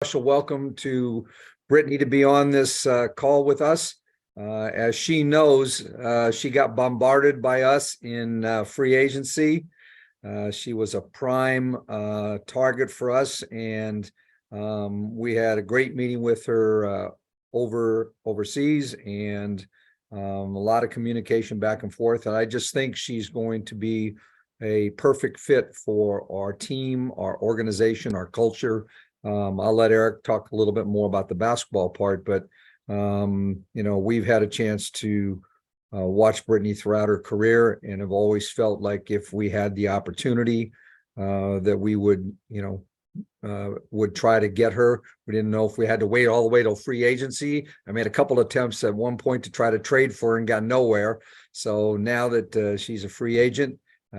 special welcome to Brittney to be on this call with us. As she knows, she got bombarded by us in free agency. She was a prime target for us, and we had a great meeting with her overseas, and a lot of communication back and forth. And I just think she's going to be a perfect fit for our team, our organization, our culture. I'll let Eric talk a little bit more about the basketball part, but we've had a chance to watch Brittney throughout her career, and have always felt like if we had the opportunity, that we would try to get her. We didn't know if we had to wait all the way till free agency. I made a couple of attempts at one point to try to trade for her and got nowhere. So now that she's a free agent,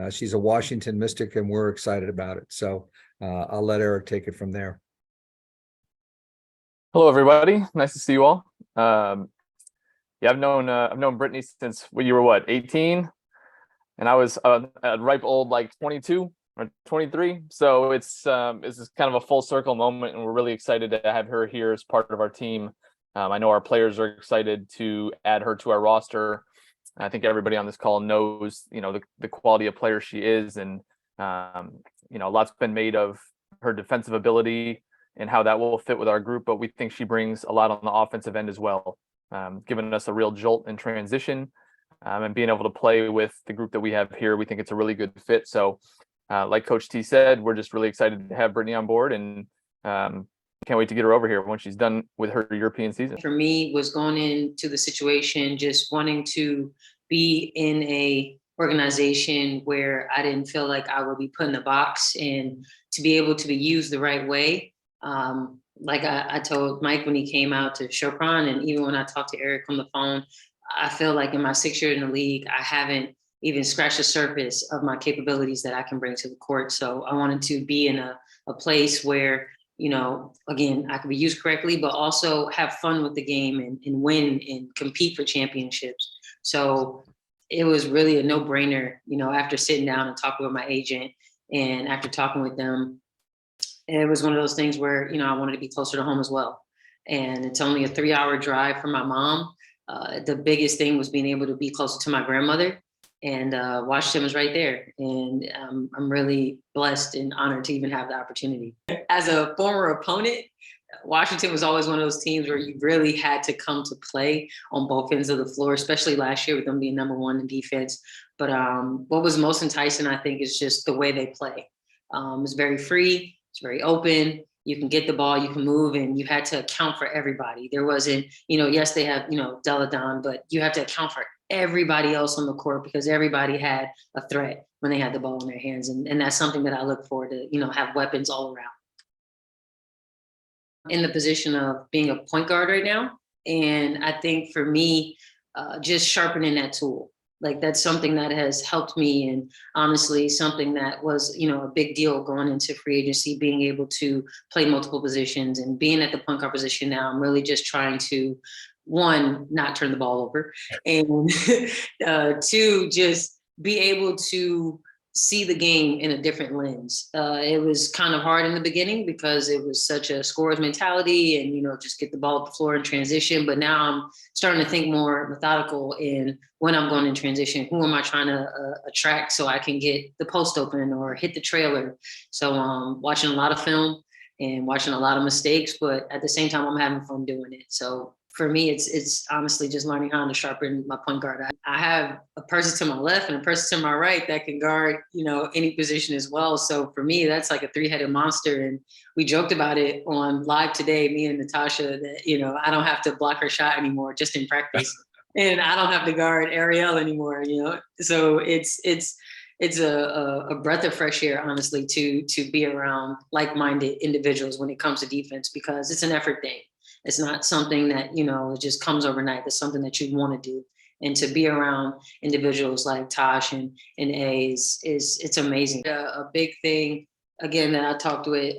she's a Washington Mystic, and we're excited about it. So I'll let Eric take it from there. Hello, everybody. Nice to see you all. I've known Brittney since you were 18, and I was a ripe old like 22 or 23. So it's just kind of a full circle moment, and we're really excited to have her here as part of our team. I know our players are excited to add her to our roster. I think everybody on this call knows, the quality of player she is, and a lot's been made of her defensive ability and how that will fit with our group. But we think she brings a lot on the offensive end as well, giving us a real jolt in transition, and being able to play with the group that we have here. We think it's a really good fit. So, like Coach T said, we're just really excited to have Brittney on board, and can't wait to get her over here when she's done with her European season. For me, was going into the situation just wanting to be in a organization where I didn't feel like I would be put in a box, and to be able to be used the right way. Like I told Mike when he came out to Chopin, and even when I talked to Eric on the phone, I feel like in my 6 years in the league, I haven't even scratched the surface of my capabilities that I can bring to the court. So I wanted to be in a place where, again, I could be used correctly, but also have fun with the game and win and compete for championships. So it was really a no-brainer, after sitting down and talking with my agent, and after talking with them, it was one of those things where, I wanted to be closer to home as well. And it's only a 3-hour drive from my mom. The biggest thing was being able to be closer to my grandmother, and Washington was right there. And I'm really blessed and honored to even have the opportunity. As a former opponent, Washington was always one of those teams where you really had to come to play on both ends of the floor, especially last year with them being number one in defense. But what was most enticing, I think, is just the way they play. It's very free. It's very open. You can get the ball, you can move, and you had to account for everybody. There wasn't, yes, they have, Deladon, but you have to account for everybody else on the court, because everybody had a threat when they had the ball in their hands. And that's something that I look forward to, have weapons all around. In the position of being a point guard right now. And I think for me, just sharpening that tool. Like, that's something that has helped me, and honestly something that was, a big deal going into free agency, being able to play multiple positions, and being at the point guard position now. I'm really just trying to, one, not turn the ball over, and two, just be able to see the game in a different lens. It was kind of hard in the beginning because it was such a scorer's mentality, and, just get the ball at the floor and transition. But now I'm starting to think more methodical in when I'm going in transition, who am I trying to attract so I can get the post open or hit the trailer. So watching a lot of film and watching a lot of mistakes, but at the same time, I'm having fun doing it. So for me, it's honestly just learning how to sharpen my point guard. I have a person to my left and a person to my right that can guard, any position as well. So for me, that's like a 3-headed monster. And we joked about it on live today, me and Natasha, that, I don't have to block her shot anymore, just in practice. And I don't have to guard Ariel anymore, So it's a breath of fresh air, honestly, to be around like-minded individuals when it comes to defense, because it's an effort thing. It's not something that, it just comes overnight. It's something that you want to do. And to be around individuals like Tosh and A it's amazing. A big thing, again, that I talked with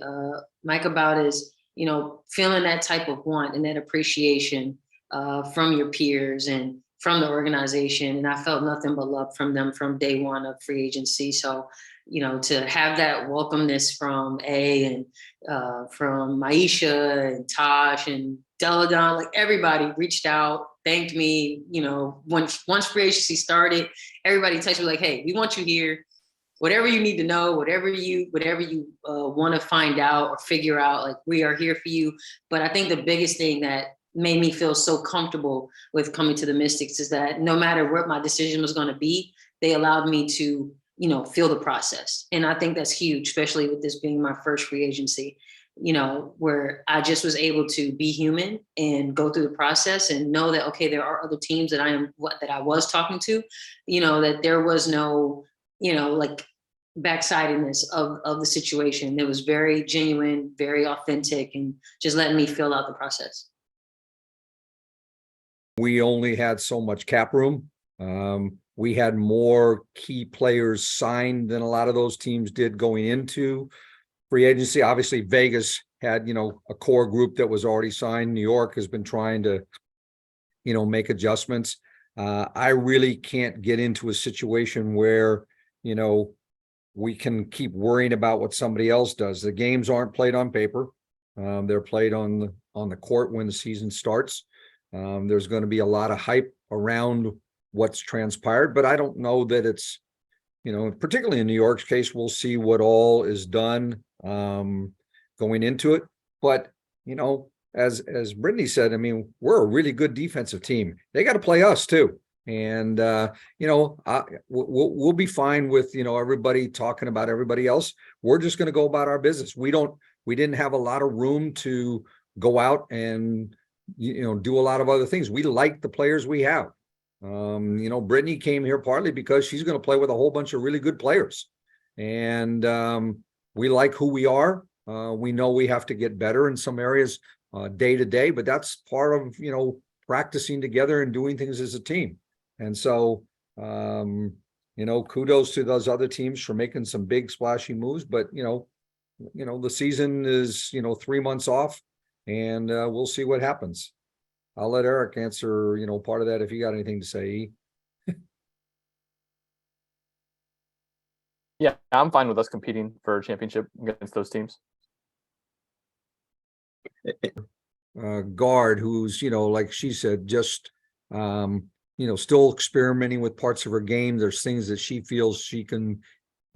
Mike about is, feeling that type of want and that appreciation from your peers, and from the organization, and I felt nothing but love from them from day one of free agency. So, to have that welcomeness from and from Maisha and Tosh and Deladon, like everybody reached out, thanked me. Once free agency started, everybody texted me like, "Hey, we want you here. Whatever you need to know, whatever you want to find out or figure out, like we are here for you." But I think the biggest thing that made me feel so comfortable with coming to the Mystics is that no matter what my decision was going to be, they allowed me to, feel the process. And I think that's huge, especially with this being my first free agency, where I just was able to be human and go through the process and know that, okay, there are other teams that I was talking to, that there was no, like backsidedness of the situation. It was very genuine, very authentic, and just letting me fill out the process. We only had so much cap room. We had more key players signed than a lot of those teams did going into free agency. Obviously, Vegas had, a core group that was already signed. New York has been trying to, make adjustments. I really can't get into a situation where, we can keep worrying about what somebody else does. The games aren't played on paper. They're played on the court when the season starts. There's going to be a lot of hype around what's transpired, but I don't know that it's, particularly in New York's case, we'll see what all is done going into it. But, as Brittney said, I mean, we're a really good defensive team. They got to play us too. And, we'll be fine with, everybody talking about everybody else. We're just going to go about our business. We didn't have a lot of room to go out and, do a lot of other things. We like the players we have. Brittney came here partly because she's going to play with a whole bunch of really good players. And we like who we are. We know we have to get better in some areas day to day, but that's part of, practicing together and doing things as a team. And so, kudos to those other teams for making some big splashy moves, but, the season is, 3 months off. And we'll see what happens. I'll let Eric answer, part of that if you got anything to say. Yeah, I'm fine with us competing for a championship against those teams. Guard who's, like she said, just, still experimenting with parts of her game. There's things that she feels she can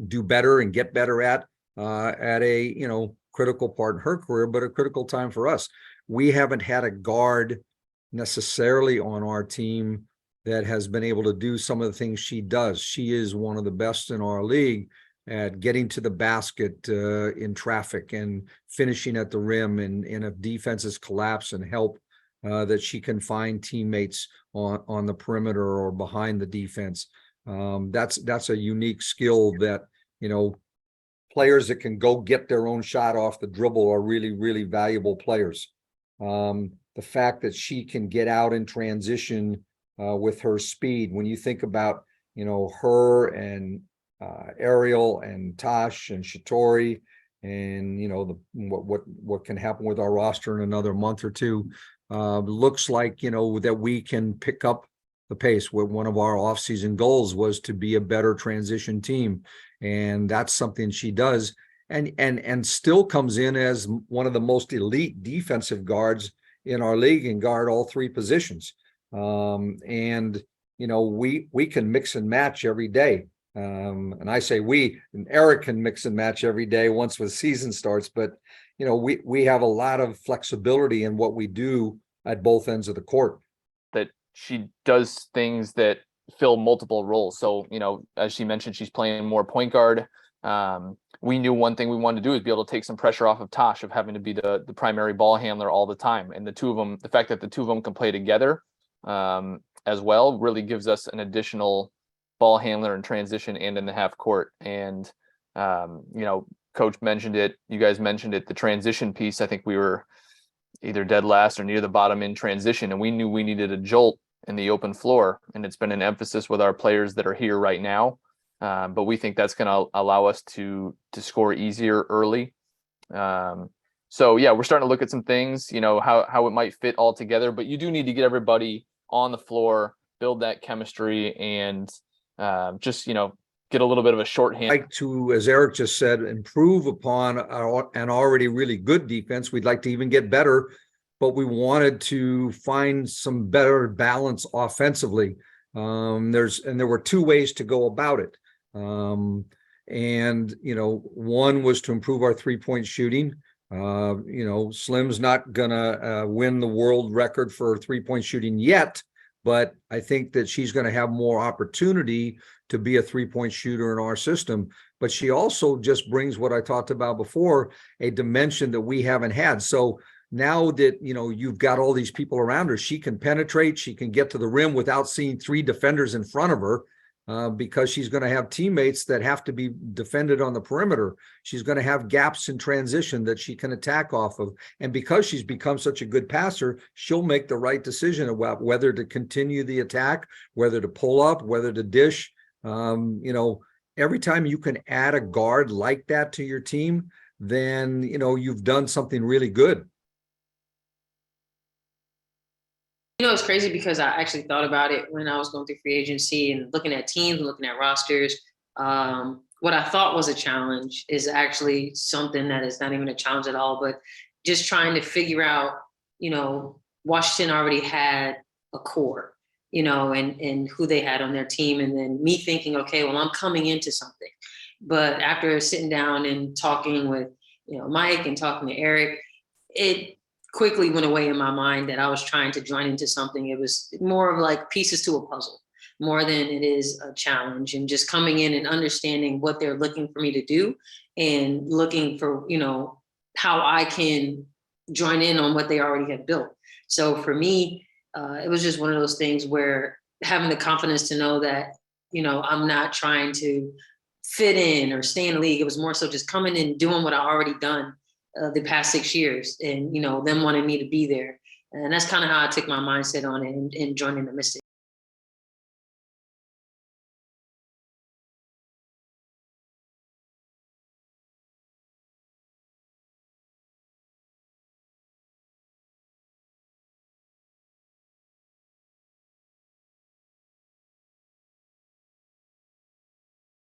do better and get better at a, critical part in her career, but a critical time for us. We haven't had a guard necessarily on our team that has been able to do some of the things she does. She is one of the best in our league at getting to the basket in traffic and finishing at the rim, and if defenses collapse and help, that she can find teammates on the perimeter or behind the defense. That's a unique skill that, players that can go get their own shot off the dribble are really, really valuable players. The fact that she can get out in transition with her speed, when you think about, her and Ariel and Tosh and Shatori and, what can happen with our roster in another month or two, looks like, that we can pick up the pace. One of our offseason goals was to be a better transition team. And that's something she does and still comes in as one of the most elite defensive guards in our league and guard all three positions. We can mix and match every day. And I say and Eric can mix and match every day once the season starts, but we have a lot of flexibility in what we do at both ends of the court. That she does things that fill multiple roles. So, as she mentioned, she's playing more point guard. We knew one thing we wanted to do is be able to take some pressure off of Tosh of having to be the primary ball handler all the time. And the two of them, the fact that the two of them can play together as well, really gives us an additional ball handler in transition and in the half court. And, Coach mentioned it, you guys mentioned it, the transition piece. I think we were either dead last or near the bottom in transition, and we knew we needed a jolt in the open floor, and it's been an emphasis with our players that are here right now. But we think that's going to allow us to score easier early. So yeah, we're starting to look at some things, how it might fit all together, but you do need to get everybody on the floor build that chemistry and just, get a little bit of a shorthand. Like to, as Eric just said, improve upon an already really good defense. We'd like to even get better, but we wanted to find some better balance offensively. There were two ways to go about it. One was to improve our 3-point shooting. Slim's not gonna win the world record for 3-point shooting yet, but I think that she's going to have more opportunity to be a 3-point shooter in our system. But she also just brings what I talked about before, a dimension that we haven't had. So now that, you've got all these people around her, she can penetrate, she can get to the rim without seeing 3 defenders in front of her, because she's going to have teammates that have to be defended on the perimeter. She's going to have gaps in transition that she can attack off of. And because she's become such a good passer, she'll make the right decision about whether to continue the attack, whether to pull up, whether to dish. Every time you can add a guard like that to your team, then, you've done something really good. It's crazy because I actually thought about it when I was going through free agency and looking at teams, looking at rosters. What I thought was a challenge is actually something that is not even a challenge at all, but just trying to figure out, Washington already had a core, and who they had on their team. And then me thinking, okay, well, I'm coming into something. But after sitting down and talking with, Mike and talking to Eric, it quickly went away in my mind that I was trying to join into something. It was more of like pieces to a puzzle more than it is a challenge, and just coming in and understanding what they're looking for me to do and looking for, how I can join in on what they already have built. So for me, it was just one of those things where having the confidence to know that, I'm not trying to fit in or stay in the league. It was more so just coming in, doing what I already done the past 6 years, and them wanting me to be there. And that's kind of how I took my mindset on it and joining the Mystics.